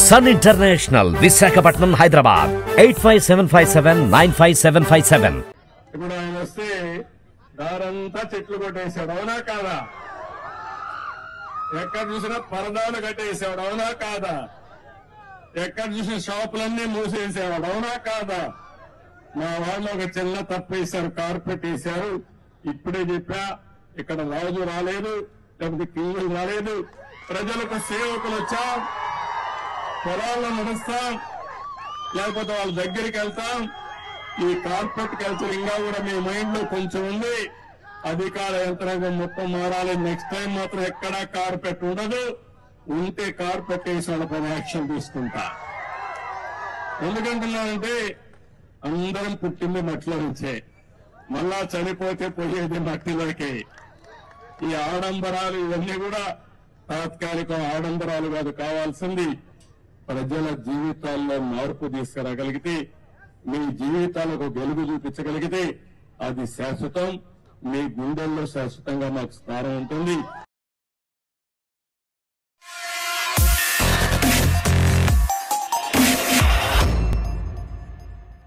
Sun international Visakhapatnam Hyderabad 8575795757. ఇప్పుడు ఆయన వస్తే దారంతా చెట్లు కొట్టేశాడు, అవునా కాదా? ఎక్కడ చూసినా పరదాలు కట్టేసాడు, అవునా కాదా? ఎక్కడ చూసిన షాపులన్నీ మూసేసేవాడు, అవునా కాదా? మా వాళ్ళు ఒక చిన్న తప్పు వేశారు, కార్పెట్ వేశారు. ఇప్పుడే చెప్పా, ఇక్కడ రాజు రాలేదు, లేకపోతే కింగులు రాలేదు, ప్రజలకు సేవకులు వచ్చాం, పొలాల్లో నడుస్తాం, లేకపోతే వాళ్ళ దగ్గరికి వెళ్తాం. ఈ కార్పెట్ కల్చర్ ఇంకా కూడా మీ మైండ్ లో కొంచెం ఉంది. అధికార యంత్రాంగం మొత్తం మారాలి. నెక్స్ట్ టైం మాత్రం ఎక్కడా కార్పెట్ ఉండదు. ఉంటే కార్పెట్ వేసి వాళ్ళపైన యాక్షన్ తీసుకుంటా. ఎందుకంటున్నానంటే అందరం పుట్టింది మట్టిలో నుంచే, మళ్ళా చనిపోతే పోయేది మట్టిలోకి. ఈ ఆడంబరాలు ఇవన్నీ కూడా తాత్కాలిక ఆడంబరాలు కాదు. కావాల్సింది ప్రజల జీవితాల్లో మార్పు తీసుకురాగలిగితే, మీ జీవితాలకు వెలుగు చూపించగలిగితే అది శాశ్వతం. మీ గుండెల్లో శాశ్వతంగా మాకు స్థానం ఉంటుంది.